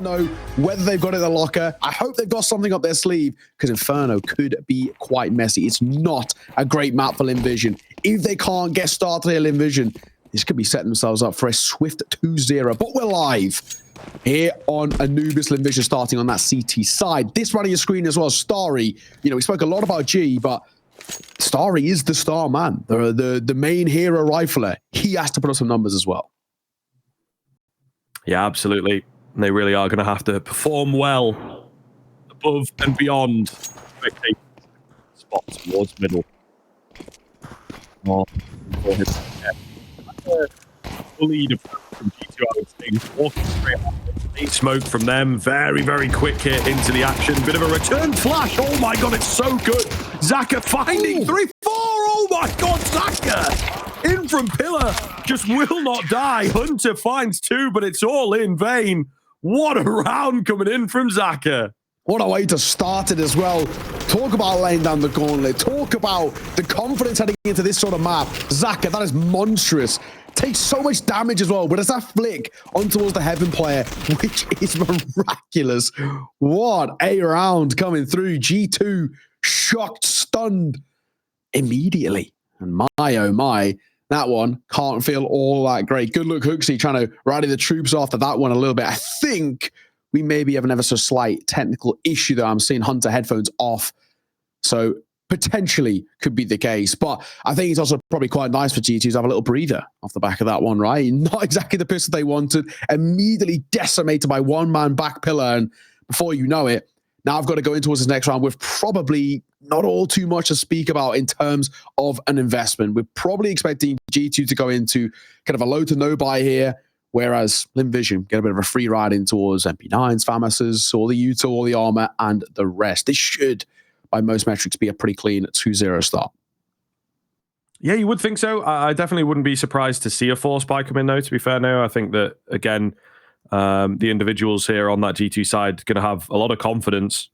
know whether they've got it in the locker. I hope they've got something up their sleeve because Inferno could be quite messy. It's not a great map for Lynn Vision. If they can't get started here, Lynn Vision, this could be setting themselves up for a swift 2-0. But we're live here on Anubis. Lynn Vision starting on that CT side. This running your screen as well, Starry. You know, we spoke a lot about G, but Starry is the star man, the main hero rifler. He has to put up some numbers as well. Yeah, absolutely. They really are going to have to perform well above and beyond spots towards middle. Lead from G2, I would say. Walking straight up. Smoke from them. Very, very quick hit into the action. Bit of a return flash. Oh my god, it's so good. Zaka finding 3-4. Oh my god, Zaka in from pillar. Just will not die. Hunter finds 2, but it's all in vain. What a round coming in from Zaka. What a way to start it as well. Talk about laying down the gauntlet. Talk about the confidence heading into this sort of map. Zaka, that is monstrous. Takes so much damage as well, but it's that flick on towards the Heaven player, which is miraculous. What a round coming through. G2 shocked, stunned immediately. And my, oh my, that one can't feel all that great. Good luck, Huxley, trying to rally the troops after that one a little bit. I think we maybe have an ever so slight technical issue there. I'm seeing Hunter headphones off. So potentially could be the case. But I think it's also probably quite nice for G2 to have a little breather off the back of that one, right? Not exactly the pistol they wanted. Immediately decimated by one-man back pillar. And before you know it, now I've got to go in towards this next round with probably not all too much to speak about in terms of an investment. We're probably expecting G2 to go into kind of a low to no buy here, whereas Lynn Vision get a bit of a free ride in towards MP9s, FAMASs, all the util, all the armor, and the rest. This should, by most metrics, be a pretty clean 2-0 start. Yeah, you would think so. I definitely wouldn't be surprised to see a force buy come in, though, to be fair now. I think that, again, the individuals here on that G2 side going to have a lot of confidence.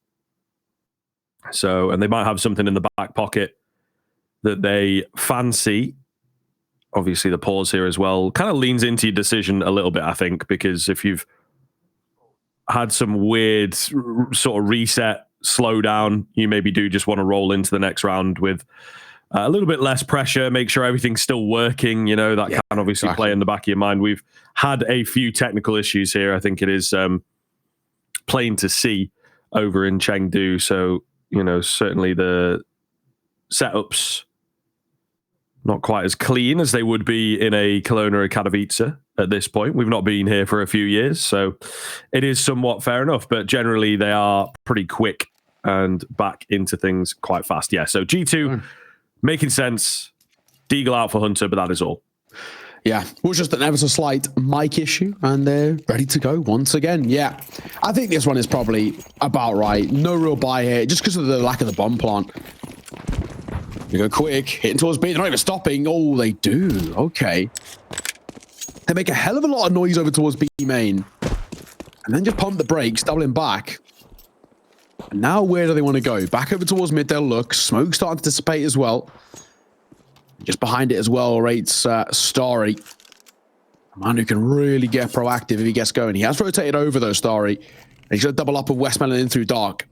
So, and they might have something in the back pocket that they fancy. Obviously, the pause here as well kind of leans into your decision a little bit, I think, because if you've had some weird sort of reset, slow down, you maybe do just want to roll into the next round with a little bit less pressure, make sure everything's still working. You know, that can obviously play in the back of your mind. We've had a few technical issues here. I think it is plain to see over in Chengdu. So, you know, certainly the setups not quite as clean as they would be in a Kelowna or Katowice at this point. We've not been here for a few years, so it is somewhat fair enough. But generally, they are pretty quick and back into things quite fast. Yeah, so G2 making sense. Deagle out for Hunter, but that is all. Yeah, it was just an ever so slight mic issue, and they're ready to go once again. Yeah, I think this one is probably about right. No real buy here, just because of the lack of the bomb plant. You go quick, hitting towards B. They're not even stopping. Oh, they do. Okay. They make a hell of a lot of noise over towards B main, and then just pump the brakes, doubling back. And now where do they want to go? Back over towards mid, they'll look. Smoke starting to dissipate as well. Just behind it as well rates Starry. A man who can really get proactive if he gets going. He has rotated over though, Starry. And he's going to double up with westmelon in through dark.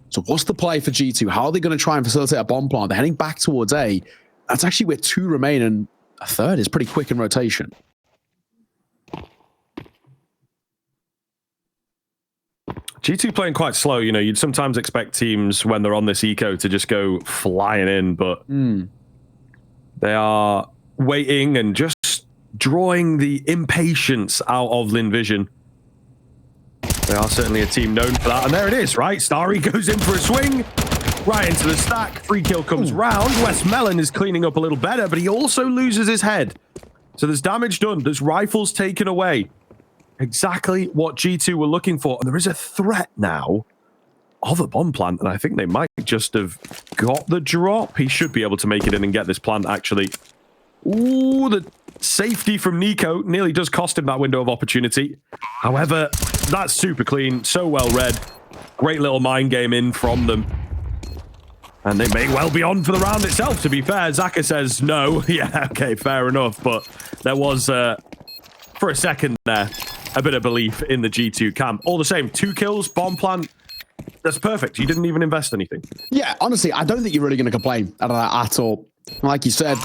So what's the play for G2? How are they going to try and facilitate a bomb plant? They're heading back towards A. That's actually where 2 remain, and a third is pretty quick in rotation. G2 playing quite slow. You know, you'd sometimes expect teams when they're on this eco to just go flying in, but they are waiting and just drawing the impatience out of Lynn Vision. They are certainly a team known for that. And there it is, right? Starry goes in for a swing. Right into the stack. Free kill comes round. westmelon is cleaning up a little better, but he also loses his head. So there's damage done. There's rifles taken away. Exactly what G2 were looking for. And there is a threat now of a bomb plant. And I think they might just have got the drop. He should be able to make it in and get this plant, actually. Ooh, the safety from NiKo nearly does cost him that window of opportunity. However, that's super clean, so well read. Great little mind game in from them. And they may well be on for the round itself, to be fair. Zaka says no. Yeah, okay, fair enough. But there was, for a second there, a bit of belief in the G2 camp. All the same, 2 kills, bomb plant. That's perfect. You didn't even invest anything. Yeah, honestly, I don't think you're really going to complain out of that at all. Like you said,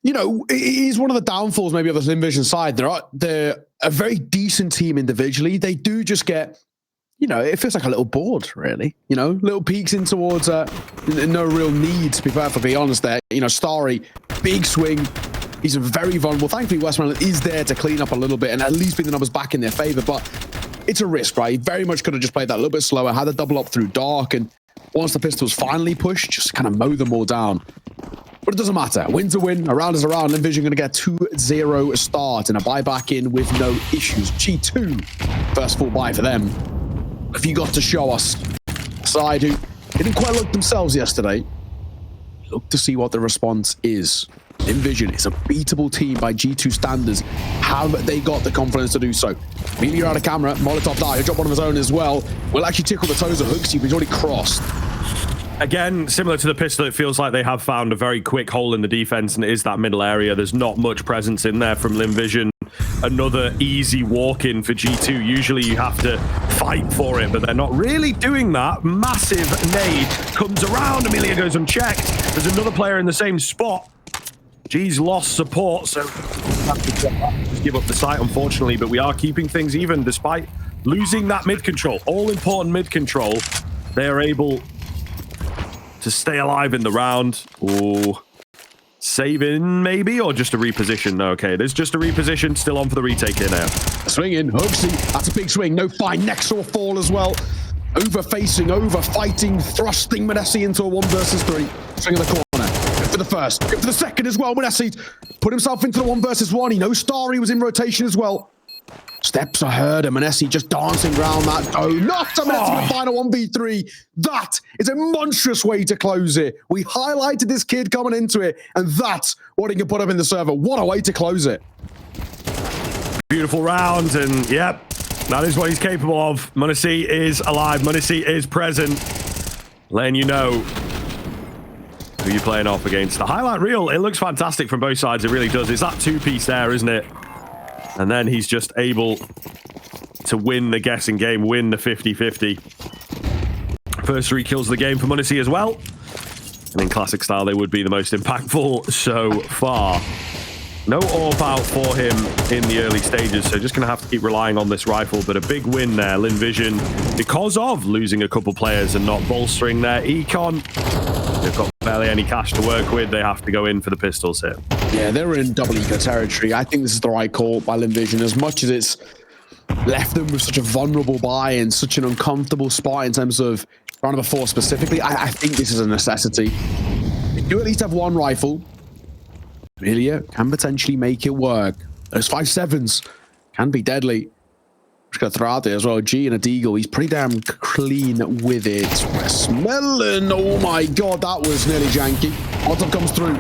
you know, it is one of the downfalls maybe of the Slim Vision side. They're a very decent team individually. They do just get, you know, it feels like a little bored, really. You know, little peeks in towards no real need, to be perfectly honest there. You know, Starry, big swing. He's very vulnerable. Thankfully, westmelon is there to clean up a little bit and at least bring the numbers back in their favor. But it's a risk, right? He very much could have just played that a little bit slower, had a double up through dark, and once the pistols finally pushed, just kind of mow them all down. But it doesn't matter. Win's a win. A round is a round. Lynn Vision going to get 2-0 start and a buyback in with no issues. G2, first full buy for them. If you got to show us a side who didn't quite look themselves yesterday, look to see what the response is. Lynn Vision is a beatable team by G2 standards. Have they got the confidence to do so? Meteor out of camera. Molotov now. He'll drop one of his own as well. Will actually tickle the toes of Hooksy, but he's already crossed. Again, similar to the pistol, it feels like they have found a very quick hole in the defense, and it is that middle area. There's not much presence in there from Lynn Vision. Another easy walk-in for G2. Usually you have to fight for it, but they're not really doing that. Massive nade comes around. Amelia goes unchecked. There's another player in the same spot. G's lost support, so have to just give up the site, unfortunately, but we are keeping things even despite losing that mid control. All-important mid control. They are able to stay alive in the round. Or saving, maybe? Or just a reposition? No, okay, there's just a reposition. Still on for the retake here now. Swing in. Hooksy. That's a big swing. No fine. Nexor fall as well. Over-facing, over-fighting, thrusting Manesi into a 1 versus 3. Swing in the corner. For the first, for the second as well. Manesi put himself into the 1 versus 1. He knows Starry was in rotation as well. Steps are heard, and Manesi just dancing around that. Oh, not a Manesi, the final 1v3. That is a monstrous way to close it. We highlighted this kid coming into it, and that's what he can put up in the server. What a way to close it. Beautiful round, and yep, that is what he's capable of. Manesi is alive. Manesi is present. Letting you know who you're playing off against. The highlight reel, it looks fantastic from both sides. It really does. It's that 2-piece there, isn't it? And then he's just able to win the guessing game, win the 50-50. First 3 kills of the game for Manesi as well. And in classic style, they would be the most impactful so far. No AWP out for him in the early stages, so just going to have to keep relying on this rifle. But a big win there, Lynn Vision, because of losing a couple players and not bolstering their econ. They've got barely any cash to work with. They have to go in for the pistols here. Yeah, they're in double eco territory. I think this is the right call by Lynn Vision. As much as it's left them with such a vulnerable buy and such an uncomfortable spot in terms of round number 4 specifically, I think this is a necessity. They do at least have 1 rifle. Amelia can potentially make it work. Those 5.7s can be deadly. Just gonna throw out there as well. G and a Deagle. He's pretty damn clean with it. westmelon. Oh my god, that was nearly janky. Molotov comes through.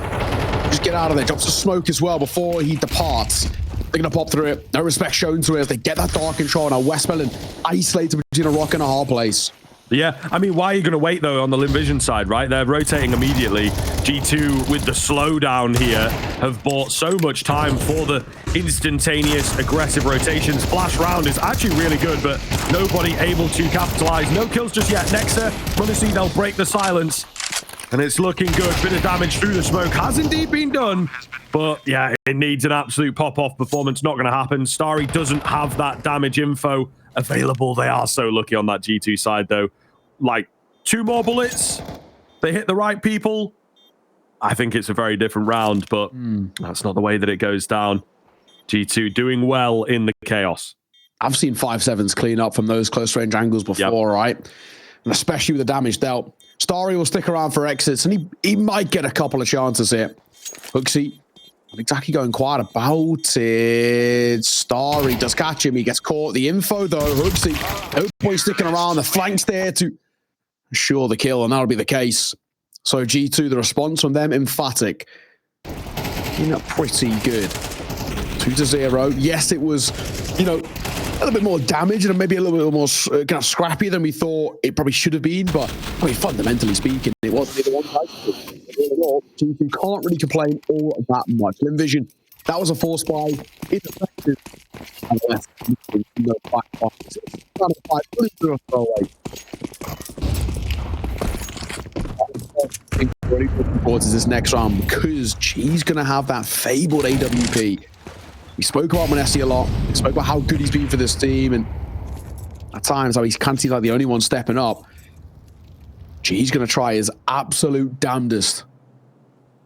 Just get out of there. Drops the smoke as well before he departs. They're gonna pop through it. No respect shown to it as they get that dark control. Now westmelon isolated between a rock and a hard place. Yeah, I mean, why are you going to wait, though, on the Lynn Vision side, right? They're rotating immediately. G2, with the slowdown here, have bought so much time for the instantaneous, aggressive rotations. Flash round is actually really good, but nobody able to capitalize. No kills just yet. Next, Manesi, they'll break the silence. And it's looking good. Bit of damage through the smoke has indeed been done. But, yeah, it needs an absolute pop-off performance. Not going to happen. Starry doesn't have that damage info available. They are so lucky on that G2 side, though. Like 2 more bullets, they hit the right people. I think it's a very different round, but that's not the way that it goes down. G2 doing well in the chaos. I've seen 5.7s clean up from those close range angles before, right? And especially with the damage dealt. Starry will stick around for exits, and he might get a couple of chances here. Hooksy, not exactly going quiet about it. Starry does catch him. He gets caught. The info, though, Hooksy, no point sticking around. The flank's there to ensure the kill, and that'll be the case. So G2, the response from them, emphatic. You know, pretty good. 2-0. Yes, it was, you know, a little bit more damage and maybe a little bit more kind of scrappy than we thought it probably should have been. But I mean, fundamentally speaking, it wasn't either one side. G2 can't really complain all that much. Lynn Vision That was a force buy. Ineffective. Towards this next round because G's going to have that fabled AWP. We spoke about Monesi a lot. We spoke about how good he's been for this team, and at times how he can't seem like the only one stepping up. G's going to try his absolute damnedest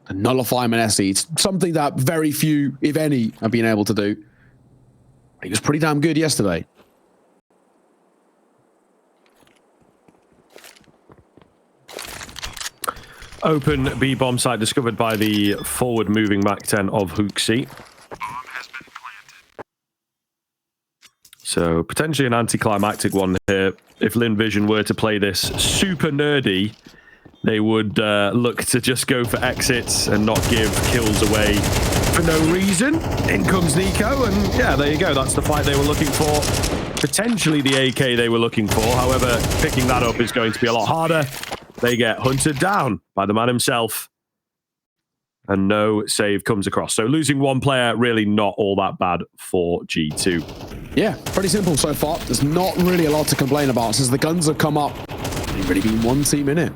to nullify Monesi. It's something that very few, if any, have been able to do. He was pretty damn good yesterday. Open B bomb site discovered by the forward moving Mac 10 of Hooksy. So potentially an anticlimactic one here. If Lynn Vision were to play this super nerdy, they would look to just go for exits and not give kills away for no reason. In comes NiKo, and yeah, there you go. That's the fight they were looking for. Potentially the AK they were looking for. However, picking that up is going to be a lot harder. They get hunted down by the man himself. And no save comes across. So losing one player, really not all that bad for G2. Yeah, pretty simple so far. There's not really a lot to complain about since the guns have come up. There's really been one team in it.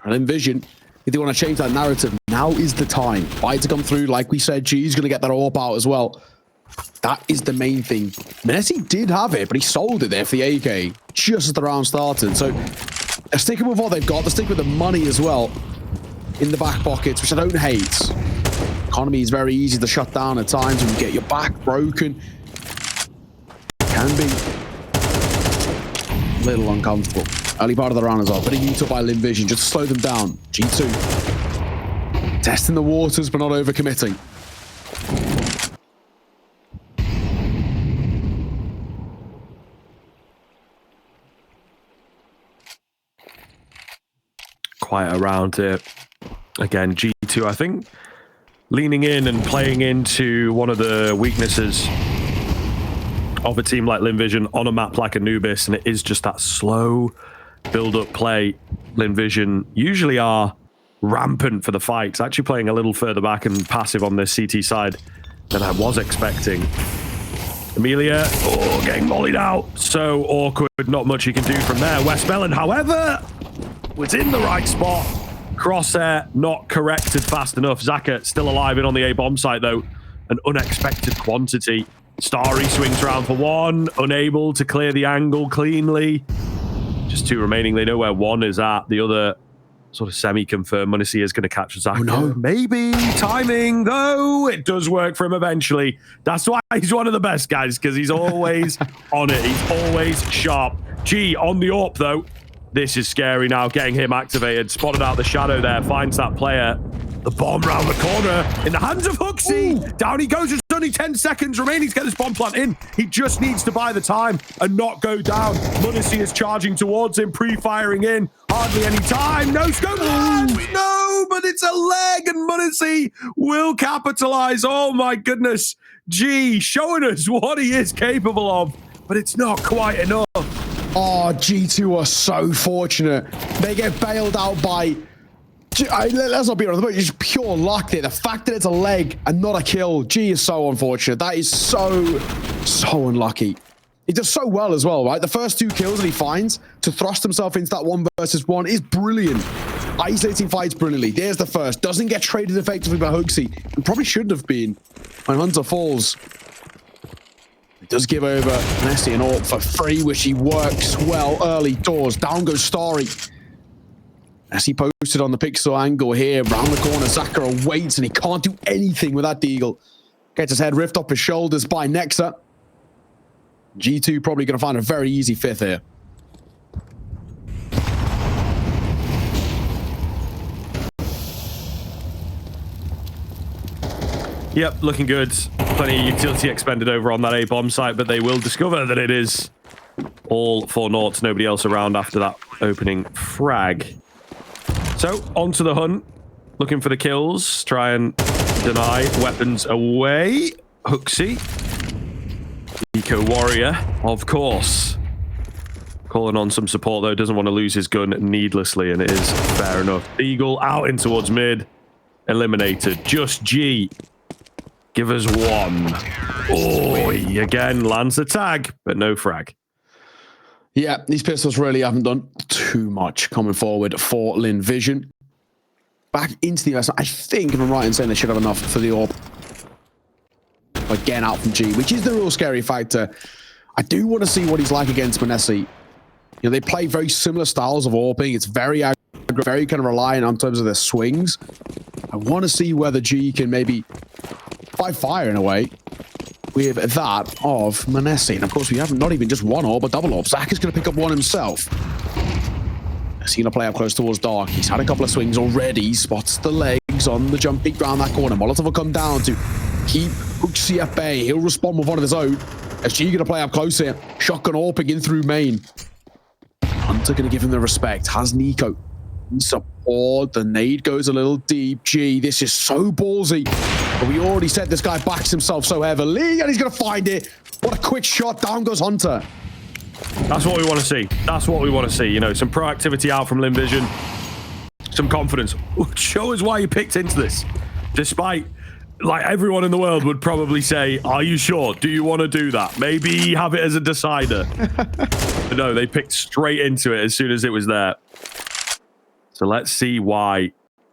And in Vision, if they want to change that narrative, now is the time. Fight to come through. Like we said, G's going to get that AWP out as well. That is the main thing. Monesi did have it, but he sold it there for the AK just as the round started. So they're sticking with what they've got. They're sticking with the money as well in the back pockets, which I don't hate. Economy is very easy to shut down at times when you get your back broken. Can be a little uncomfortable. Early part of the round as well. Bit of U-turn by Lynn Vision just to slow them down. G2 testing the waters but not overcommitting. Quite around here. Again, G2, I think, leaning in and playing into one of the weaknesses of a team like Lynn Vision on a map like Anubis, and it is just that slow build-up play. Lynn Vision usually are rampant for the fights, actually playing a little further back and passive on this CT side than I was expecting. Amelia, oh, getting mollied out. So awkward, not much you can do from there. westmelon, however, was in the right spot. Crosshair not corrected fast enough. Zaka still alive in on the A bomb site though. An unexpected quantity. Starry swings round for one, unable to clear the angle cleanly. Just two remaining. They know where one is at. The other sort of semi-confirmed. Monesi is going to catch Zaka. Oh, no. Maybe. Timing, though. It does work for him eventually. That's why he's one of the best guys, because he's always on it. He's always sharp. G on the AWP, though. This is scary now, getting him activated. Spotted out the shadow there, finds that player. The bomb round the corner in the hands of Hooksy. Ooh. Down he goes. There's only 10 seconds remaining to get this bomb plant in. He just needs to buy the time and not go down. Monesi is charging towards him, pre-firing in. Hardly any time. No scope. No, but it's a leg, and Monesi will capitalize. Oh my goodness. G showing us what he is capable of, but it's not quite enough. Oh, G2 are so fortunate. They get bailed out by... let's not be honest, it's just pure luck there. The fact that it's a leg and not a kill, G is so unfortunate. That is so unlucky. He does so well as well, right? The first two kills that he finds to thrust himself into that 1 versus 1 is brilliant. Isolating fights brilliantly. There's the first. Doesn't get traded effectively by Hooksy. And probably shouldn't have been when Hunter falls. He does give over Monesi and AWP for free, which he works well early doors. Down goes Starry. As he posted on the pixel angle here, round the corner, Zaka waits and he can't do anything with that deagle. Gets his head ripped off his shoulders by Nexa. G2 probably going to find a very easy fifth here. Yep, looking good. Plenty of utility expended over on that A bomb site, but they will discover that it is all for naught. Nobody else around after that opening frag. So, onto the hunt. Looking for the kills. Try and deny weapons away. Hooksy. Eco Warrior, of course. Calling on some support, though. Doesn't want to lose his gun needlessly, and it is fair enough. Eagle out in towards mid. Eliminated. Just G. Give us one. Oh, he again lands the tag, but no frag. Yeah, these pistols really haven't done too much coming forward for Lynn Vision. Back into the US, I think, if I'm right in saying they should have enough for the AWP. Again, out from G, which is the real scary factor. I do want to see what he's like against Manesi. You know, they play very similar styles of AWPing. It's very kind of reliant on terms of their swings. I want to see whether G can maybe fight fire in a way with that of Manesi. And of course, we have not even just one AWP, but double AWP. Zach is going to pick up one himself. He's going to play up close towards Dark. He's had a couple of swings already. Spots the legs on the jump peak around that corner. Molotov will come down to keep Hooksy at bay. He'll respond with one of his own. As G going to play up close here. Shotgun AWPing in through main. Hunter going to give him the respect. Has NiKo in support. The nade goes a little deep. G, this is so ballsy. But we already said this guy backs himself so heavily, and he's going to find it. What a quick shot. Down goes Hunter. That's what we want to see. That's what we want to see. You know, some proactivity out from Lynn Vision. Some confidence. Show us why you picked into this. Despite, like, everyone in the world would probably say, are you sure? Do you want to do that? Maybe have it as a decider. But no, they picked straight into it as soon as it was there. So let's see why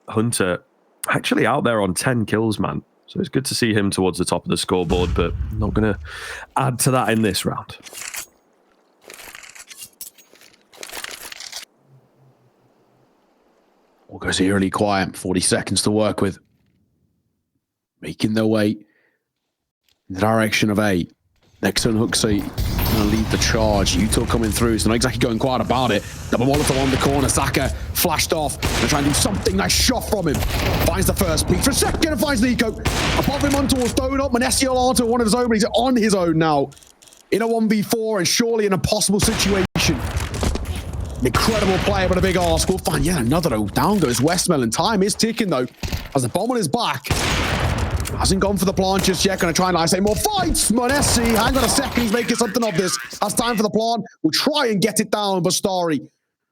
Hunter actually out there on 10 kills, man. So it's good to see him towards the top of the scoreboard, but I'm not going to add to that in this round. All goes eerily quiet. 40 seconds to work with. Making their way in the direction of A. Nexo and Hooksy going to lead the charge. Utah coming through, so not exactly going quiet about it. Double Molotov on the corner. Saka flashed off. They're trying to do something. Nice shot from him. Finds the first peek for a second and finds NiKo. Above him on towards Donut. Manesi onto one of his own, but he's on his own now. In a 1v4 and surely an impossible situation. An incredible player, but a big ask. We'll find yet another. Oh, down goes westmelon. Time is ticking, though. Has the bomb on his back. Hasn't gone for the plant just yet. Going to try and, I say, more fights. Manesi, hang on a second. He's making something of this. Has time for the plant. We'll try and get it down. But Starry,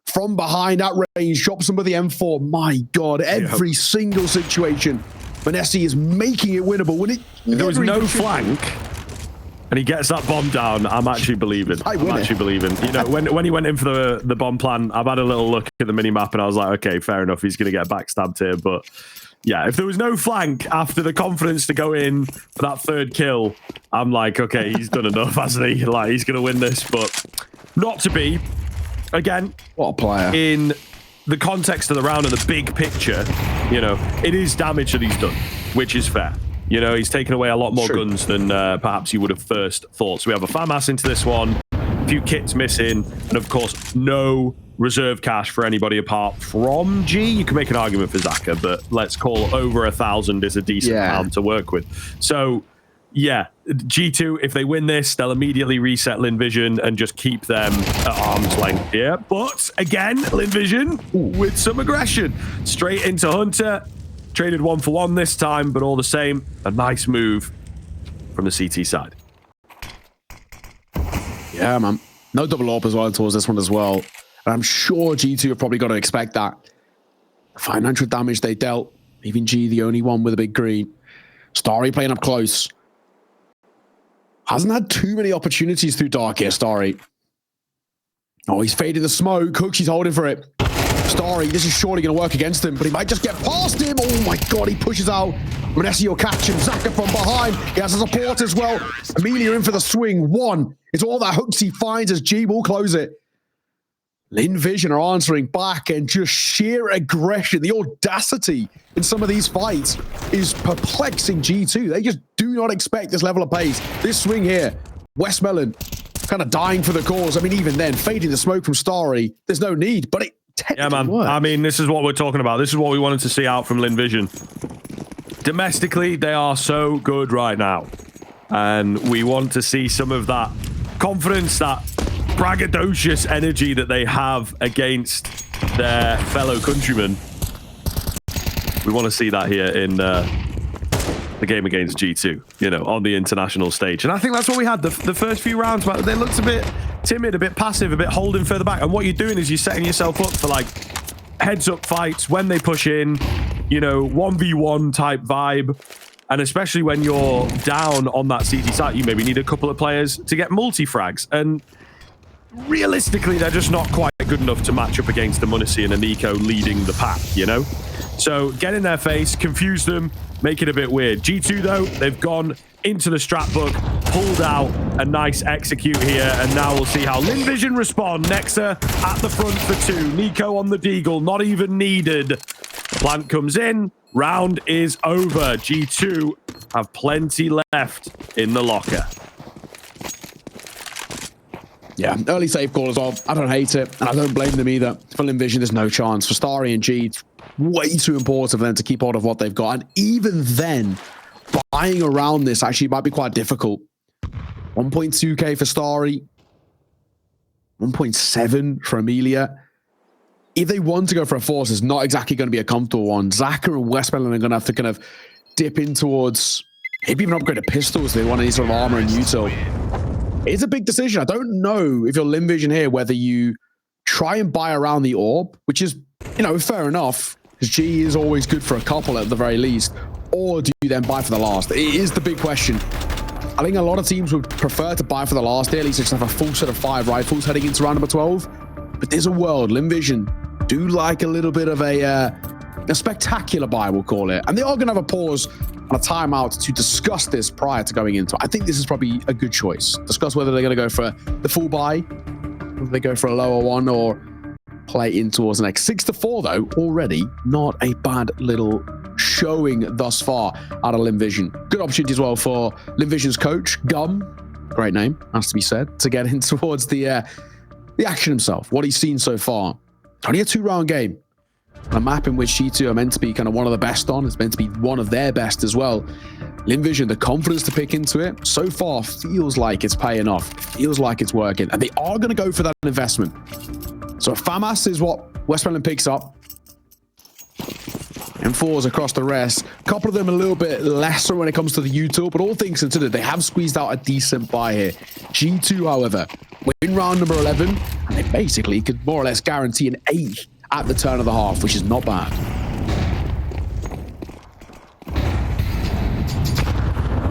from behind that range, drops him with the M4. My God, every single situation. Manesi is making it winnable. If there was no flank, and he gets that bomb down, I'm actually believing. I'm actually believing. You know, when he went in for the bomb plan, I've had a little look at the minimap and I was like, okay, fair enough. He's going to get backstabbed here. But yeah, if there was no flank after the confidence to go in for that third kill, I'm like, okay, he's done enough, hasn't he? Like, he's going to win this, but not to be. Again, what a player. In the context of the round and the big picture, you know, it is damage that he's done, which is fair. You know, he's taken away a lot more guns than perhaps you would have first thought. So we have a FAMAS into this one, a few kits missing, and of course, no reserve cash for anybody apart from G. You can make an argument for Zaka, but let's call over 1,000 is a decent amount to work with. So, yeah, G2, if they win this, they'll immediately reset Lynn Vision and just keep them at arm's length here. But, again, Lynn Vision with some aggression. Straight into Hunter. Traded 1-for-1 this time, but all the same, a nice move from the CT side. Yeah, man. No double AWP as well towards this one as well. And I'm sure G2 have probably got to expect that. The financial damage they dealt, leaving G the only one with a big green. Starry playing up close. Hasn't had too many opportunities through dark here, Starry. Oh, he's fading the smoke. Cooks, he's holding for it. Starry, this is surely going to work against him, but he might just get past him. Oh my God, he pushes out. Manesi will catch him. Zaka from behind. He has a support as well. Amelia in for the swing. One. It's all that hooks he finds as G will close it. Lynn Vision are answering back, and just sheer aggression, the audacity in some of these fights is perplexing G2. They just do not expect this level of pace. This swing here, westmelon kind of dying for the cause. I mean, even then, fading the smoke from Starry, there's no need, but it technically works. I mean, this is what we're talking about. This is what we wanted to see out from Lynn Vision. Domestically, they are so good right now. And we want to see some of that confidence, that braggadocious energy that they have against their fellow countrymen. We want to see that here in the game against G2, you know, on the international stage. And I think that's what we had the first few rounds. But they looked a bit timid, a bit passive, a bit holding further back. And what you're doing is you're setting yourself up for like heads up fights when they push in, you know, 1v1 type vibe. And especially when you're down on that CT site, you maybe need a couple of players to get multi-frags. And realistically, they're just not quite good enough to match up against the Munisi and a NiKo leading the pack, you know? So get in their face, confuse them, make it a bit weird. G2, though, they've gone into the strat book, pulled out a nice execute here, and now we'll see how Lynn Vision respond. Nexa at the front for 2. NiKo on the Deagle, not even needed. Plant comes in. Round is over. G2 have plenty left in the locker. Yeah, early safe call as well. I don't hate it, and I don't blame them either. For Lynn Vision, there's no chance. For Starry and G, it's way too important for them to keep hold of what they've got. And even then, buying around this actually might be quite difficult. 1.2k for Starry. 1.7 for Amelia. If they want to go for a force, it's not exactly going to be a comfortable one. Zaka and westmelon are going to have to kind of dip in towards maybe even upgrade a pistol if they want any sort of armor and util. It's a big decision. I don't know if you're Lynn Vision here, whether you try and buy around the orb, which is, you know, fair enough, because G is always good for a couple at the very least, or do you then buy for the last? It is the big question. I think a lot of teams would prefer to buy for the last here, at least just have a full set of 5 rifles heading into round number 12. But there's a world. Lynn Vision do like a little bit of a spectacular buy, we'll call it. And they are going to have a pause and a timeout to discuss this prior to going into it. I think this is probably a good choice. Discuss whether they're going to go for the full buy, whether they go for a lower one, or play in towards the next. 6-4, though, already not a bad little showing thus far out of Lynn Vision. Good opportunity as well for Lynn Vision's coach, Gum, great name, has to be said, to get in towards the action himself, what he's seen so far. Only a 2-round game. A map in which G2 are meant to be kind of one of the best on. It's meant to be one of their best as well. Lynn Vision, the confidence to pick into it, so far feels like it's paying off. It feels like it's working. And they are going to go for that investment. So FAMAS is what westmelon picks up. And 4s across the rest. A couple of them a little bit lesser when it comes to the util, but all things considered, they have squeezed out a decent buy here. G2, however, win round number 11, and they basically could more or less guarantee an 8 at the turn of the half, which is not bad.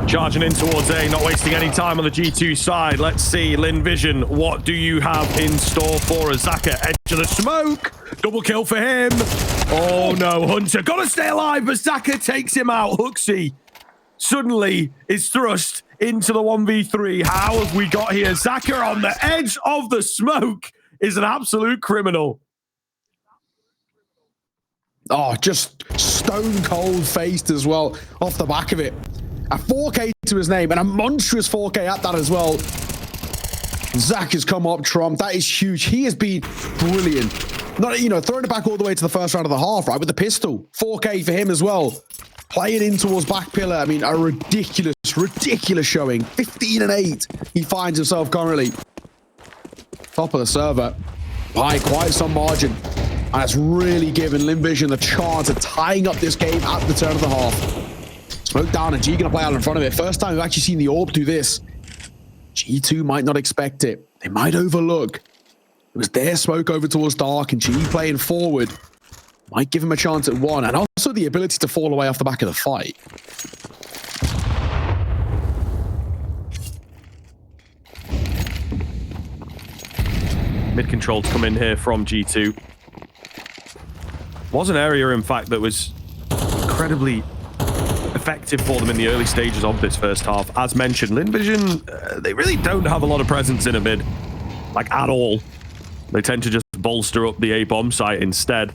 Charging in towards A, not wasting any time on the G2 side. Let's see, Lynn Vision, what do you have in store for us? Zaka, edge of the smoke. Double kill for him. Oh no, Hunter, gotta stay alive, but Zaka takes him out. Hooksy suddenly is thrust into the 1v3. How have we got here? Zaka on the edge of the smoke is an absolute criminal. Oh, just stone cold faced as well off the back of it. A 4K to his name and a monstrous 4K at that as well. Zach has come up trump. That is huge. He has been brilliant. Not, you know, throwing it back all the way to the first round of the half, right? With the pistol. 4K for him as well. Playing in towards back pillar. I mean, a ridiculous showing. 15 and 8. He finds himself currently top of the server by quite some margin. And it's really given Lynn Vision the chance of tying up this game at the turn of the half. Smoke down and G gonna play out in front of it. First time we've actually seen the orb do this. G2 might not expect it. They might overlook. It was their smoke over towards Dark and G playing forward. Might give him a chance at 1 and also the ability to fall away off the back of the fight. Mid control to come in here from G2. Was an area, in fact, that was incredibly effective for them in the early stages of this first half. As mentioned, Lynn Vision, they really don't have a lot of presence in a mid, like at all. They tend to just bolster up the A bomb site instead.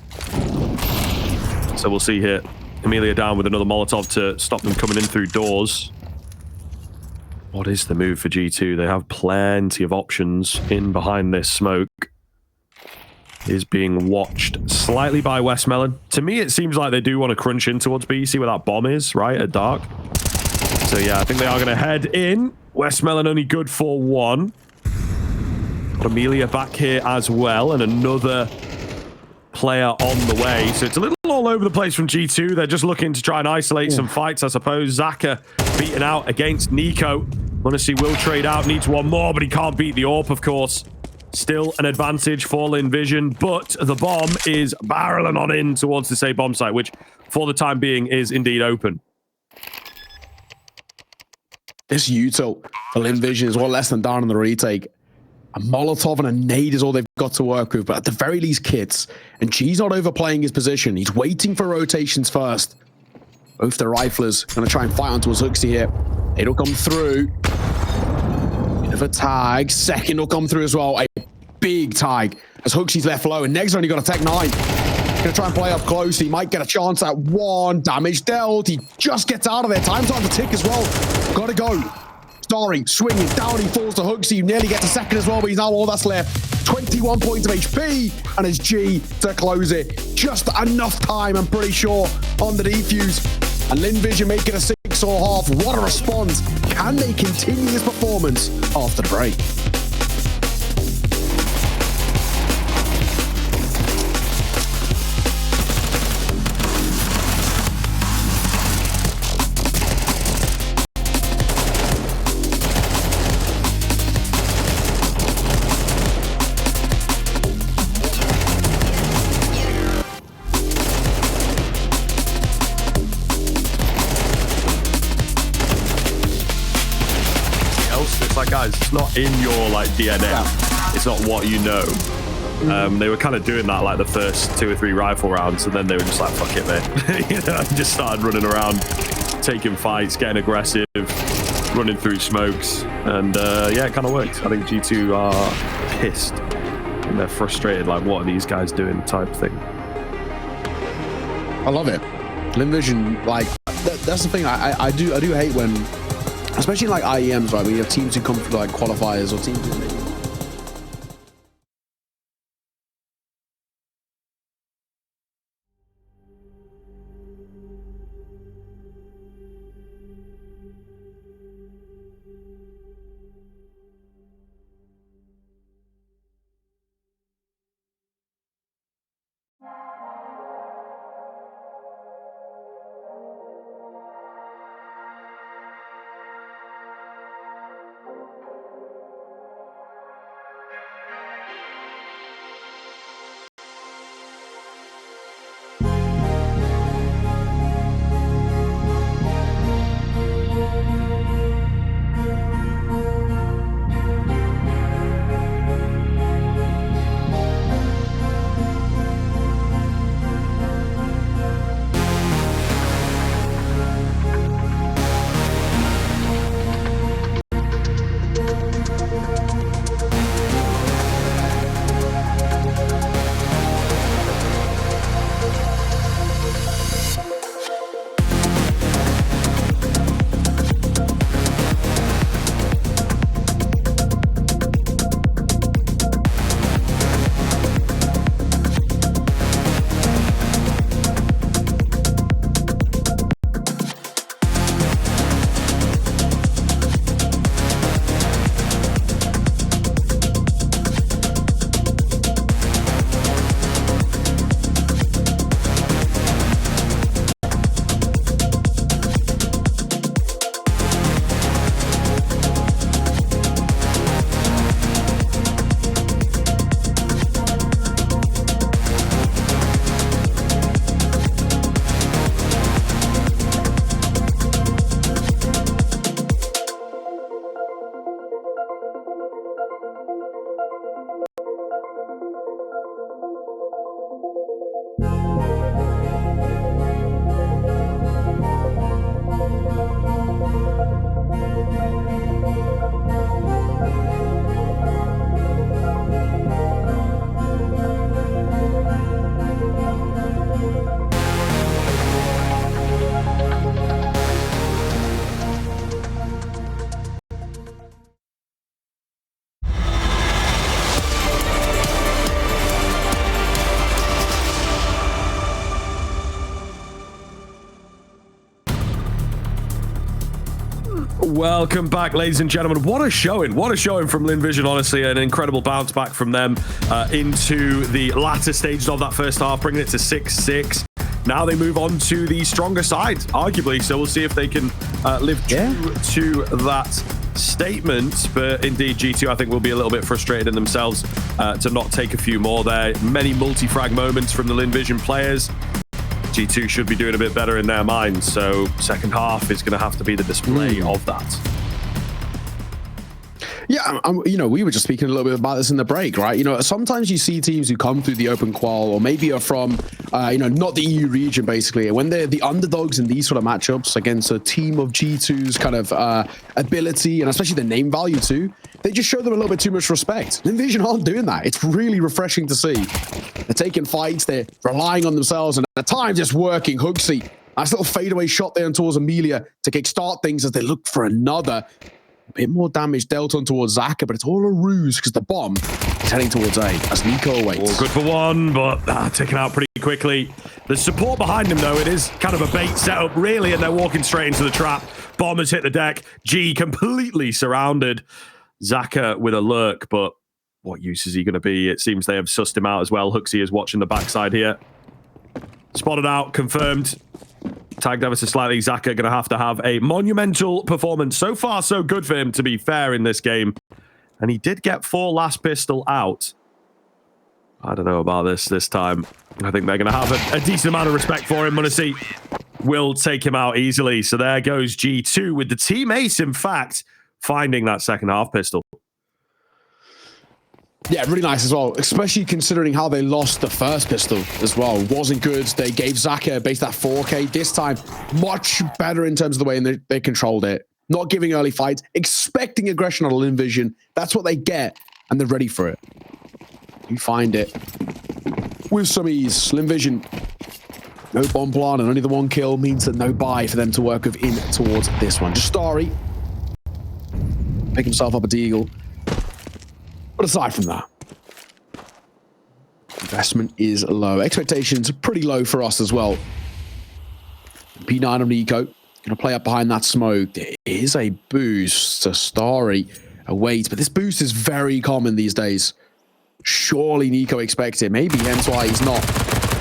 So we'll see here. Amelia down with another Molotov to stop them coming in through doors. What is the move for G2? They have plenty of options in behind this smoke. Is being watched slightly by westmelon. To me, it seems like they do want to crunch in towards B. See where that bomb is, right, at Dark. So yeah, I think they are going to head in. westmelon only good for 1. Got Amelia back here as well, and another player on the way. So it's a little all over the place from G2. They're just looking to try and isolate some fights, I suppose. Zaka beaten out against NiKo. Want to see Will trade out, needs 1 more, but he can't beat the AWP, of course. Still an advantage for Lynn Vision, but the bomb is barreling on in towards the A bomb site, which for the time being is indeed open. This util for Lynn Vision is well less than down in the retake. A Molotov and a nade is all they've got to work with, but at the very least, kits. And G's not overplaying his position. He's waiting for rotations first. Both the riflers going to try and fight onto his Huxley here. It'll come through. Bit of a tag. Second will come through as well. A big tag as Huxley's left low, and Neg's only got a Tech 9. Gonna try and play up close. He might get a chance at one. Damage dealt. He just gets out of there. Time's on the tick as well. Gotta go. Starring, swinging, down he falls to Huxley. He nearly gets a second as well, but he's now all that's left. 21 points of HP, and it's G to close it. Just enough time, I'm pretty sure, on the defuse. And Lynn Vision making a 6 or half. What a response. Can they continue this performance after the break? Guys, it's not in your like DNA. Yeah. It's not what you know. They were kind of doing that like the first 2 or 3 rifle rounds, and then they were just like, fuck it, man. You know, just started running around, taking fights, getting aggressive, running through smokes, and yeah, it kind of worked. I think G2 are pissed and they're frustrated, like, what are these guys doing type thing. I love it. Lynn Vision, like, that's the thing. I do hate when, especially in like IEMs, right, when you have teams who come through like qualifiers or teams who Welcome back, ladies and gentlemen. What a showing. What a showing from Lynn Vision, honestly. An incredible bounce back from them into the latter stages of that first half, bringing it to 6-6. Now they move on to the stronger side, arguably. So we'll see if they can live true to that statement. But indeed, G2, I think, will be a little bit frustrated in themselves to not take a few more there. Many multi-frag moments from the Lynn Vision players. G2 should be doing a bit better in their minds, so second half is going to have to be the display of that. Yeah, you know, we were just speaking a little bit about this in the break, right? You know, sometimes you see teams who come through the open qual, or maybe are from, you know, not the EU region, basically. And when they're the underdogs in these sort of matchups against a team of G2's kind of ability, and especially the name value too, they just show them a little bit too much respect. Envision aren't doing that. It's really refreshing to see. They're taking fights, they're relying on themselves, and at times it's working. Hooksy, nice little fadeaway shot there towards Amelia to kickstart things as they look for another. A bit more damage dealt on towards Zaka, but it's all a ruse because the bomb is heading towards A as NiKo awaits. All good for one, but taken out pretty quickly. There's support behind him, though. It is kind of a bait setup, really, and they're walking straight into the trap. Bomb has hit the deck. G completely surrounded. Zaka with a lurk, but what use is he going to be? It seems they have sussed him out as well. Hooksy is watching the backside here. Spotted out, confirmed. Tagged ever so slightly. Zaka going to have a monumental performance. So far, so good for him, to be fair, in this game. And he did get 4 last pistol out. I don't know about this time. I think they're going to have a decent amount of respect for him. Munisi will take him out easily. So there goes G2 with the team ace, in fact, finding that second half pistol. Yeah, really nice as well, especially considering how they lost the first pistol as well. Wasn't good. They gave Zaka base that 4K. This time, much better in terms of the way they controlled it. Not giving early fights, expecting aggression on Lynn Vision. That's what they get, and they're ready for it. You find it with some ease. Lynn Vision, no bomb plant and only the 1 kill means that no buy for them to work with in towards this one. Just Starry, pick himself up a deagle. But aside from that, investment is low. Expectations are pretty low for us as well. P9 of NiKo, going to play up behind that smoke. There is a boost to Starry awaits, but this boost is very common these days. Surely NiKo expects it. Maybe hence why he's not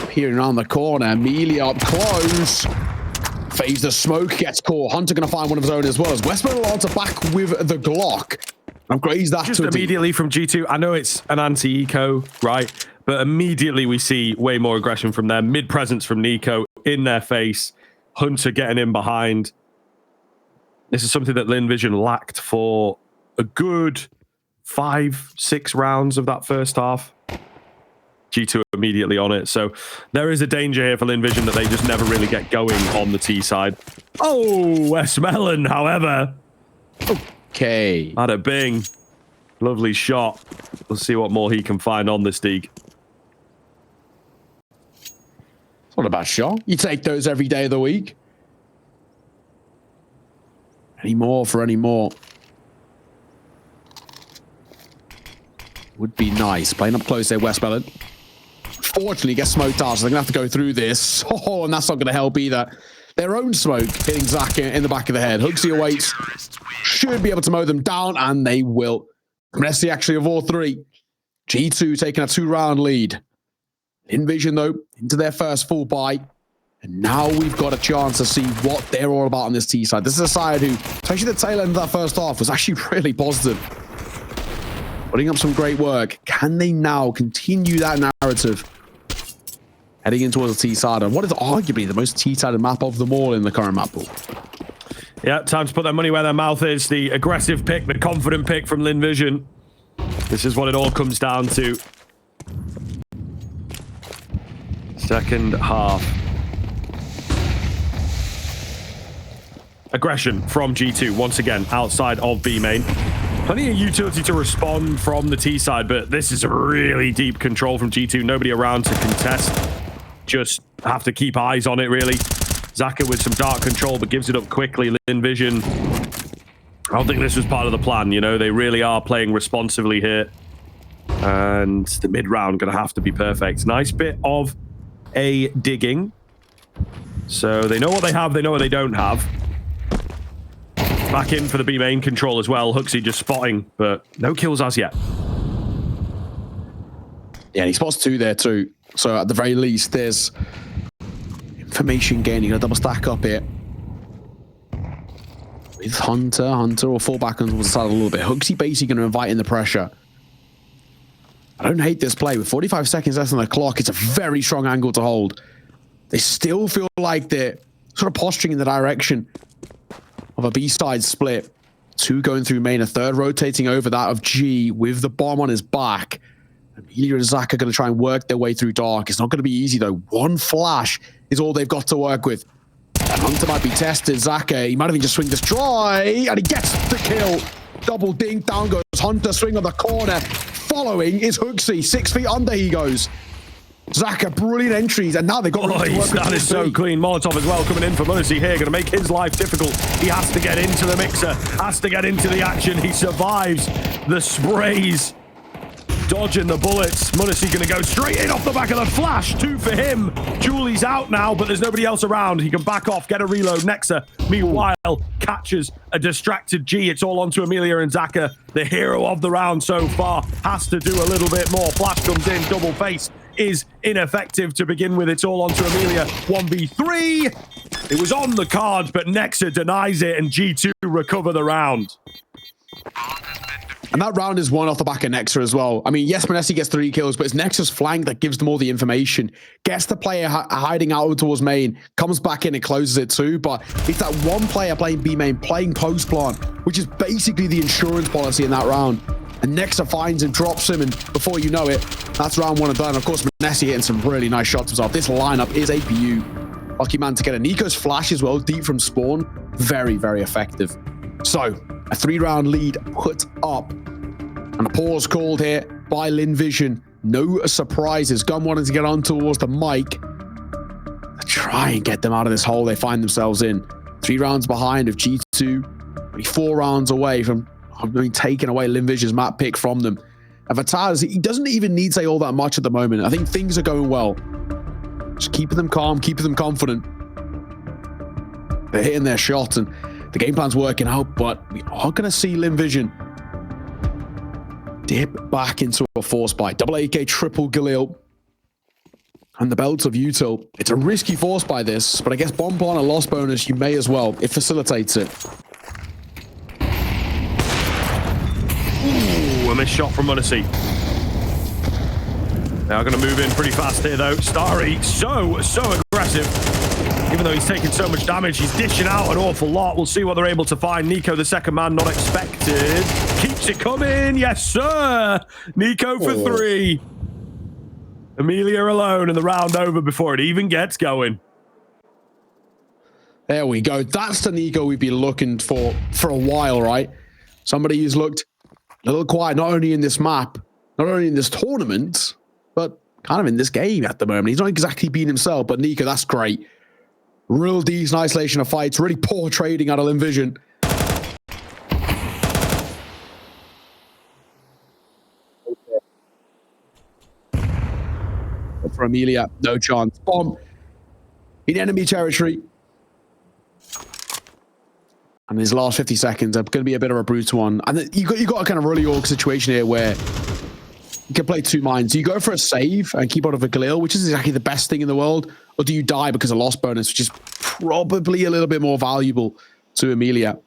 peering around the corner. Amelia up close. Phase the smoke, gets caught. Hunter going to find one of his own as well as westmelon to back with the Glock. Upgrades that just immediately from G2. I know it's an anti-eco, right? But immediately we see way more aggression from them. Mid-presence from NiKo in their face. Hunter getting in behind. This is something that Lynn Vision lacked for a good 5-6 rounds of that first half. G2 immediately on it. So there is a danger here for Lynn Vision that they just never really get going on the T side. Oh, westmelon, however. Okay. Bada bing. Lovely shot. We'll see what more he can find on this Deeg. It's not a bad shot. You take those every day of the week. Any more for any more. Would be nice. Playing up close there, westmelon. Fortunately, gets smoked out, so they're going to have to go through this. Oh, and that's not going to help either. Their own smoke hitting Zaka in the back of the head. Hooksy awaits. Should be able to mow them down, and they will. Messi actually of all three. G2 taking a 2-round lead. Lynn Vision, though, into their first full buy. And now we've got a chance to see what they're all about on this T side. This is a side who, especially the tail end of that first half, was actually really positive. Putting up some great work. Can they now continue that narrative? Heading in towards the T side, and what is arguably the most T-sided map of them all in the current map pool. Yeah, time to put their money where their mouth is. The aggressive pick, the confident pick from Lynn Vision. This is what it all comes down to. Second half. Aggression from G2, once again, outside of B main. Plenty of utility to respond from the T side, but this is a really deep control from G2. Nobody around to contest. Just have to keep eyes on it, really. Zaka with some dark control, but gives it up quickly. Lynn Vision, I don't think this was part of the plan, you know. They really are playing responsively here. And the mid-round going to have to be perfect. Nice bit of a digging. So they know what they have, they know what they don't have. Back in for the B main control as well. Hooksy just spotting, but no kills as yet. Yeah, and he spots 2 there too. So at the very least, there's information gaining. A double stack up here. With Hunter will fall back on the side a little bit. Hooksy basically going to invite in the pressure. I don't hate this play. With 45 seconds left on the clock, it's a very strong angle to hold. They still feel like they're sort of posturing in the direction of a B-side split. Two going through main, a third rotating over that of G with the bomb on his back. Amelia and Zach are going to try and work their way through dark. It's not going to be easy, though. One flash is all they've got to work with. And Hunter might be tested. Zaka, he might even just swing this dry, and he gets the kill. Double dink, down goes Hunter, swing on the corner. Following is Hooksy. 6 feet under he goes. Zaka, brilliant entries, and now they've got room to work with. That is so clean. Molotov as well coming in for Munacy here, going to make his life difficult. He has to get into the mixer, has to get into the action. He survives the sprays, dodging the bullets. Munacy going to go straight in off the back of the flash. 2 for him. Julie's out now, but there's nobody else around. He can back off, get a reload. Nexa, meanwhile, catches a distracted G. It's all onto Amelia and Zaka. The hero of the round so far has to do a little bit more. Flash comes in, double face is ineffective to begin with. It's all onto Amelia. 1v3. It was on the cards, but Nexa denies it, and G2 recover the round. And that round is won off the back of Nexa as well. I mean, yes, Manessi gets 3 kills, but it's Nexa's flank that gives them all the information. Gets the player hiding out towards main, comes back in and closes it too. But it's that one player playing B main, playing post plant, which is basically the insurance policy in that round. And Nexa finds him, drops him, and before you know it, that's round 1 and done. Of course, Manessi hitting some really nice shots himself. This lineup is APU. Lucky man to get a NiKo's flash as well, deep from spawn. Very, very effective. So, a 3-round lead put up. And a pause called here by Lynn Vision. No surprises. Gun wanting to get on towards the mic. Try and get them out of this hole they find themselves in. 3 rounds behind of G2. Maybe 4 rounds away from being taken away Lynn Vision's map pick from them. And Vataz, he doesn't even need to say all that much at the moment. I think things are going well. Just keeping them calm, keeping them confident. They're hitting their shots and the game plan's working out, but we are going to see Lynn Vision dip back into a force buy. Double AK, triple Galil, and the belts of Util. It's a risky force buy this, but I guess bomb plant a loss bonus, you may as well. It facilitates it. Ooh, a missed shot from Munacy. They are going to move in pretty fast here, though. Starry, so aggressive. Even though he's taking so much damage, he's dishing out an awful lot. We'll see what they're able to find. NiKo, the second man, not expected. Keeps it coming. Yes, sir. NiKo for 3. Amelia alone, and the round over before it even gets going. There we go. That's the NiKo we've been looking for a while, right? Somebody who's looked a little quiet, not only in this map, not only in this tournament, but kind of in this game at the moment. He's not exactly being himself, but NiKo, that's great. Real decent isolation of fights. Really poor trading out of Lynn Vision. For Amelia, no chance. Bomb in enemy territory. And his last 50 seconds are going to be a bit of a brutal one. And you got a kind of really awkward situation here where you can play 2 minds. Do you go for a save and keep out of a Galil, which is exactly the best thing in the world, or do you die because of loss bonus, which is probably a little bit more valuable to Amelia?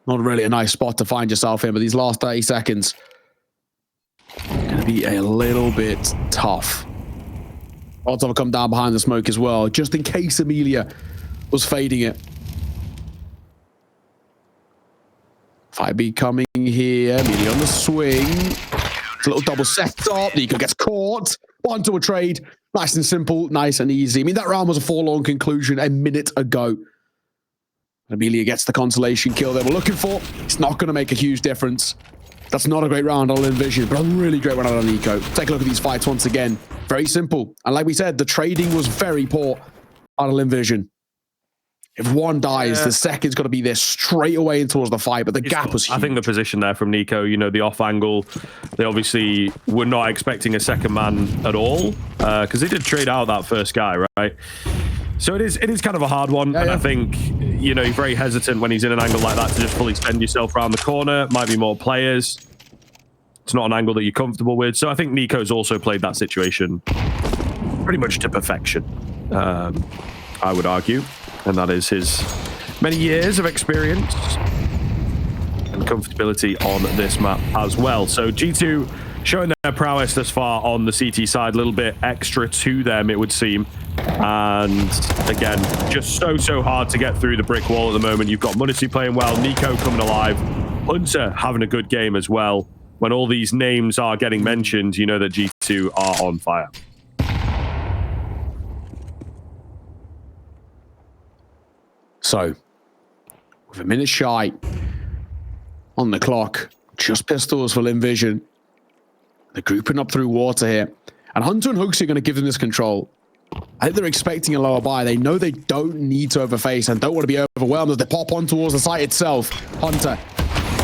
Not really a nice spot to find yourself in, but these last 30 seconds are going to be a little bit tough. Odds will come down behind the smoke as well, just in case Amelia was fading it. Fight be coming here. Amelia on the swing. It's a little double set up. NiKo gets caught. 1 to a trade. Nice and simple. Nice and easy. I mean, that round was a forlorn conclusion a minute ago. Amelia gets the consolation kill they were looking for. It's not going to make a huge difference. That's not a great round on Lynn Vision, but a really great round on NiKo. Take a look at these fights once again. Very simple. And like we said, the trading was very poor out of Lynn Vision. If one dies, the second's got to be there straight away in towards the fight, but the gap was huge. I think the position there from NiKo, you know, the off angle, they obviously were not expecting a second man at all, because they did trade out that first guy, right? So it is kind of a hard one, and I think, you know, you're very hesitant when he's in an angle like that to just fully spend yourself around the corner. Might be more players. It's not an angle that you're comfortable with. So I think NiKo's also played that situation pretty much to perfection, I would argue. And that is his many years of experience and comfortability on this map as well. So G2 showing their prowess thus far on the CT side, a little bit extra to them, it would seem. And again, just so hard to get through the brick wall at the moment. You've got multikill playing well, NiKo coming alive, Hunter having a good game as well. When all these names are getting mentioned, you know that G2 are on fire. So, with a minute shy on the clock, just pistols for Lynn Vision. They're grouping up through water here. And Hunter and Hooks are going to give them this control. I think they're expecting a lower buy. They know they don't need to overface and don't want to be overwhelmed as they pop on towards the site itself. Hunter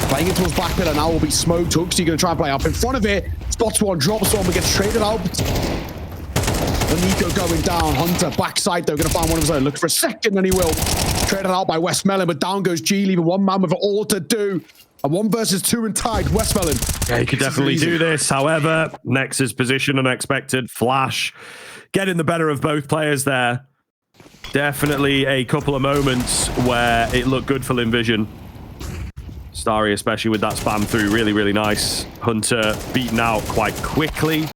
playing it towards back pillar now will be smoked. Hooks, you're going to try and play up in front of it. Spots one, drops one, but gets traded out. The NiKo going down. Hunter backside though, going to find one of his own. Looking for a second and he will. Traded out by westmelon, but down goes G, leaving one man with it all to do. A 1 versus 2 and tied. westmelon. Yeah, he could definitely do this. However, Nex's position unexpected. Flash getting the better of both players there. Definitely a couple of moments where it looked good for Lynn Vision. Starry, especially with that spam through, really nice. Hunter beaten out quite quickly,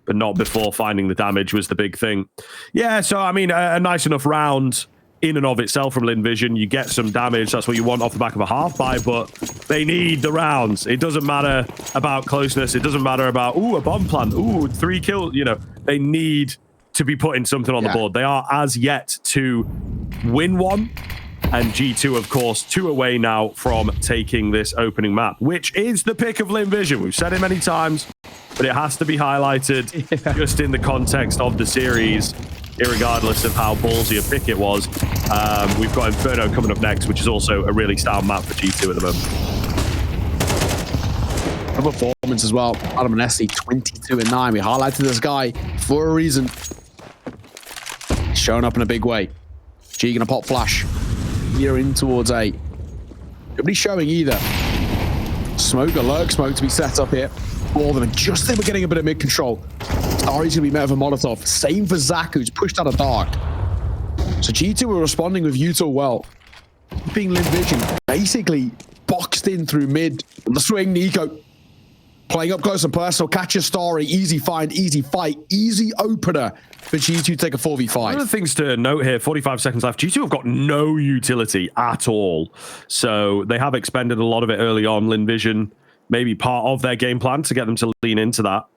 but not before finding the damage was the big thing. Yeah, so I mean, a nice enough round in and of itself from Lynn Vision. You get some damage. That's what you want off the back of a half buy, but they need the rounds. It doesn't matter about closeness. It doesn't matter about, ooh, a bomb plant. Ooh, 3 kills. You know, they need to be putting something on the board. They are as yet to win one. And G2, of course, 2 away now from taking this opening map, which is the pick of Lynn Vision. We've said it many times, but it has to be highlighted just in the context of the series, irregardless of how ballsy a pick it was. We've got Inferno coming up next, which is also a really sound map for G2 at the moment. A performance as well. Adam and Essie, 22 and 9. We highlighted this guy for a reason. He's showing up in a big way. G gonna pop flash. Here in towards A. Nobody's showing either. Smoke, a lurk smoke to be set up here. All of them. And just then we're getting a bit of mid control. Starry's gonna be met with a Molotov. Same for Zach, who's pushed out of dark. So G2 were responding with Utah well. Being Lynn Vision basically boxed in through mid. On the swing, NiKo playing up close and personal. Catches Starry. Easy find, easy fight, easy opener for G2 to take a 4v5. One of the things to note here, 45 seconds left. G2 have got no utility at all. So they have expended a lot of it early on. Lynn Vision, maybe part of their game plan to get them to lean into that.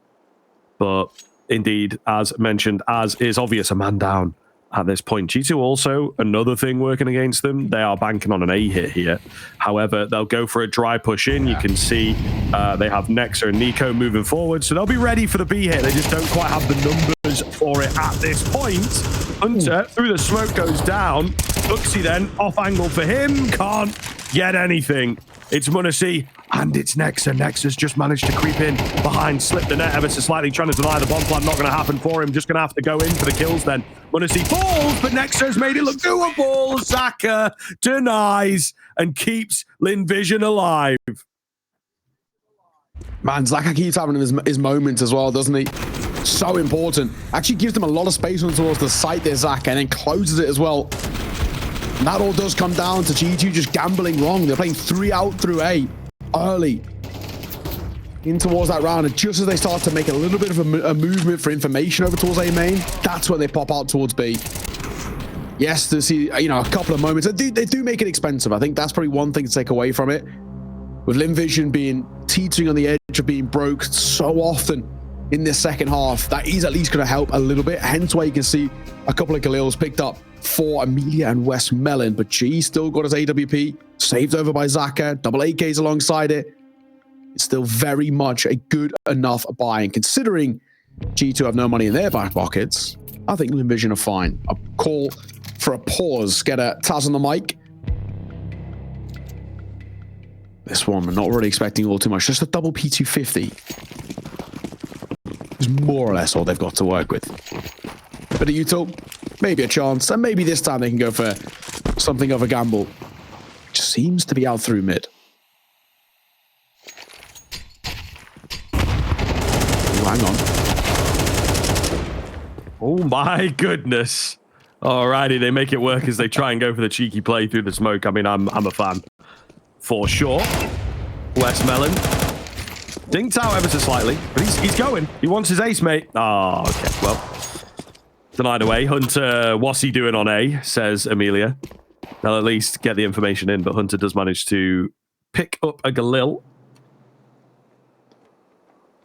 But indeed, as mentioned, as is obvious, a man down at this point. G2 also, another thing working against them, they are banking on an A hit here. However, they'll go for a dry push in. You can see they have Nexa and NiKo moving forward, so they'll be ready for the B hit. They just don't quite have the numbers for it at this point. Hunter, through the smoke, goes down. Uxie then, off angle for him. Can't get anything. It's Munacy, and it's Nexa. Nexa's just managed to creep in behind, slip the net ever so slightly, trying to deny the bomb plan. Not going to happen for him. Just going to have to go in for the kills then. Munacy falls, but Nexa's made it look doable. Zaka denies and keeps Lynn Vision alive. Man, Zaka keeps having his moments as well, doesn't he? So important. Actually gives them a lot of space on towards the site there, Zaka, and then closes it as well. And that all does come down to G2 just gambling wrong. They're playing 3 out through A early in towards that round. And just as they start to make a little bit of a movement for information over towards A main, that's when they pop out towards B. Yes, to see, you know, a couple of moments. They do make it expensive. I think that's probably one thing to take away from it. With Lynn Vision being teetering on the edge of being broke so often in this second half, that is at least going to help a little bit. Hence why you can see a couple of Galils picked up for Amelia and westmelon, but G still got his AWP, saved over by Zaka, double AKs alongside it. It's still very much a good enough buy, and considering G2 have no money in their back pockets, I think Lynn Vision are fine. A call for a pause, get a Taz on the mic. This one, we're not really expecting all too much, just a double P250 is more or less all they've got to work with. Bit of Utah, maybe a chance, and maybe this time they can go for something of a gamble. Which seems to be out through mid. Ooh, hang on. Oh my goodness. Alrighty, they make it work as they try and go for the cheeky play through the smoke. I mean, I'm a fan. For sure. westmelon Dinked out ever so slightly, but he's going. He wants his ace, mate. Oh, okay. Well, denied away. Hunter, what's he doing on A, says Amelia. They'll at least get the information in, but Hunter does manage to pick up a Galil.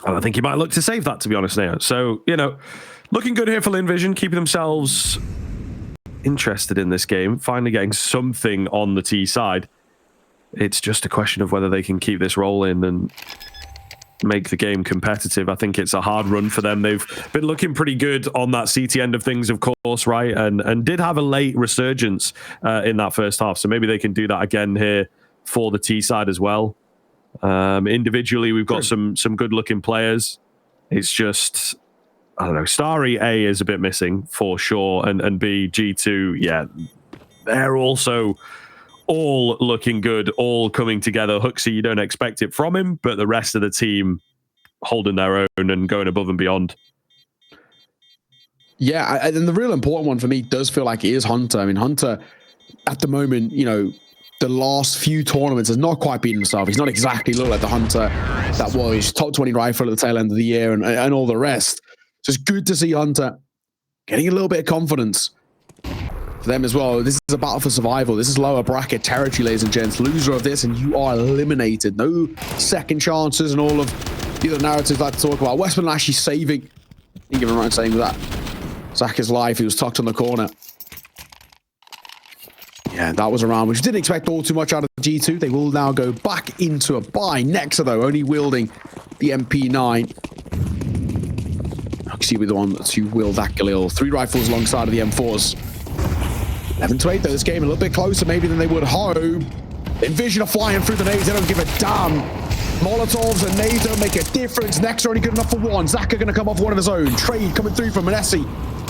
And I think he might look to save that, to be honest, now. So, you know, looking good here for Lynn Vision, keeping themselves interested in this game, finally getting something on the T side. It's just a question of whether they can keep this rolling and make the game competitive. I think it's a hard run for them. They've been looking pretty good on that CT end of things, of course, right? And did have a late resurgence in that first half. So maybe they can do that again here for the T side as well. Individually, we've got some good looking players. It's just, I don't know, Starry A is a bit missing for sure. And B, G2, yeah, they're also all looking good, all coming together. Huxley, you don't expect it from him, but the rest of the team holding their own and going above and beyond. Yeah, and the real important one for me does feel like it is Hunter. I mean, Hunter, at the moment, you know, the last few tournaments has not quite beaten himself. He's not exactly looked like the Hunter that was top 20 rifle at the tail end of the year and all the rest. So it's good to see Hunter getting a little bit of confidence. For them as well, this is a battle for survival. This is lower bracket territory, ladies and gents. Loser of this and you are eliminated. No second chances and all of the other narratives like to talk about. Westmelon actually saving, I think I'm right in saying that, Zaka's life. He was tucked on the corner. Yeah, that was a round which didn't expect all too much out of G2. They will now go back into a buy. Nexa, though, only wielding the MP9. Huxley with the one to wield that Galil. 3 rifles alongside of the M4s. 11-8 though, this game a little bit closer maybe than they would hope. Envision are flying through the nades, they don't give a damn. Molotovs and nades don't make a difference. Next only good enough for one. Zaka gonna come off one of his own. Trade coming through from Manesi.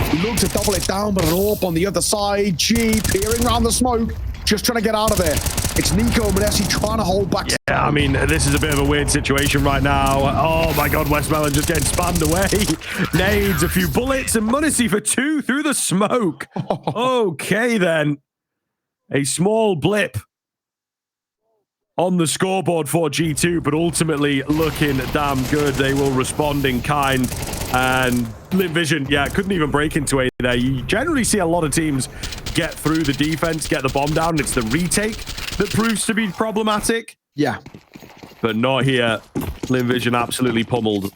He looks to double it down, but an AWP on the other side. G peering around the smoke, just trying to get out of there. It's NiKo and Manesi trying to hold back. Yeah, I mean, this is a bit of a weird situation right now. Oh my God, westmelon just getting spammed away. Nades, a few bullets, and Manesi for 2 through the smoke. Okay then. A small blip on the scoreboard for G2, but ultimately looking damn good. They will respond in kind. And Lynn Vision, yeah, couldn't even break into A there. You generally see a lot of teams get through the defense, get the bomb down. And it's the retake that proves to be problematic. Yeah. But not here. Lynn Vision absolutely pummeled.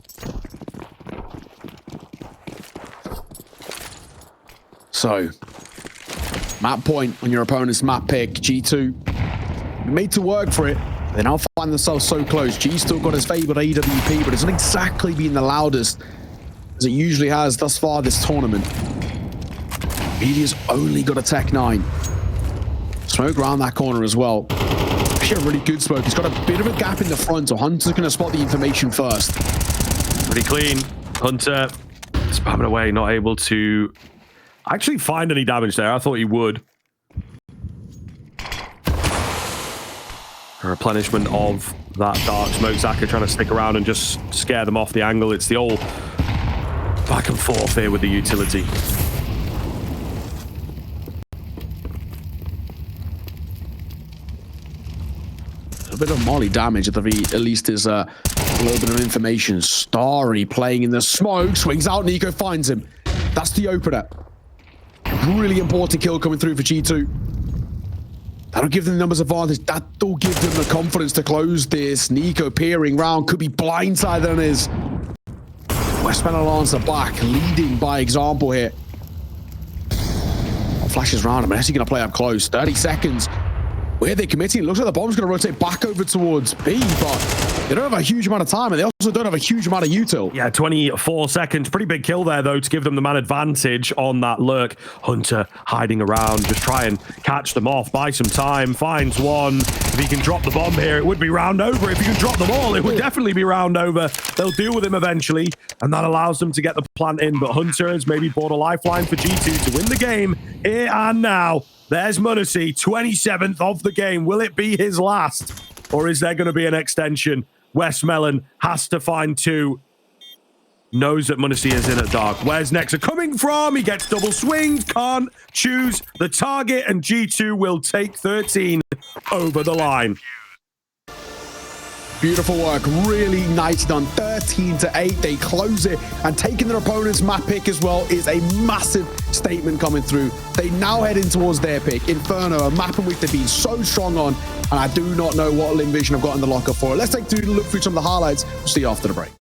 So, map point on your opponent's map pick. G2 made to work for it. They now find themselves so close. G's still got his favored AWP, but it's not exactly been the loudest as it usually has thus far this tournament. Media's only got a Tech 9. Smoke around that corner as well. Actually a really good smoke. He's got a bit of a gap in the front, so Hunter's going to spot the information first. Pretty clean. Hunter spamming away, not able to actually find any damage there. I thought he would. A replenishment of that dark smoke. Zaka trying to stick around and just scare them off the angle. It's the old back and forth here with the utility. A bit of molly damage at least is a little bit of information. Starry playing in the smoke, swings out, NiKo finds him. That's the opener. Really important kill coming through for G2. That'll give them the numbers advantage. That'll give them the confidence to close this. NiKo peering round, could be blindsided on his. westmelon answer back, leading by example here. Flashes round him, and actually going to play up close. 30 seconds. Where they're committing, it looks like the bomb's going to rotate back over towards B, but they don't have a huge amount of time, and they also don't have a huge amount of util. Yeah, 24 seconds. Pretty big kill there, though, to give them the man advantage on that lurk. Hunter hiding around, just try and catch them off, buy some time, finds one. If he can drop the bomb here, it would be round over. If he can drop them all, it would definitely be round over. They'll deal with him eventually, and that allows them to get the plant in, but Hunter has maybe bought a lifeline for G2 to win the game here and now. There's Munacy, 27th of the game. Will it be his last? Or is there going to be an extension? westmelon has to find 2. Knows that Munacy is in at dark. Where's Nexa coming from? He gets double swinged. Can't choose the target. And G2 will take 13 over the line. Beautiful work. Really nicely done. 13-8. They close it. And taking their opponent's map pick as well is a massive statement coming through. They now head in towards their pick. Inferno, a map in which they've been so strong on. And I do not know what Lynn Vision have got in the locker for it. Let's take a look through some of the highlights. We'll see you after the break.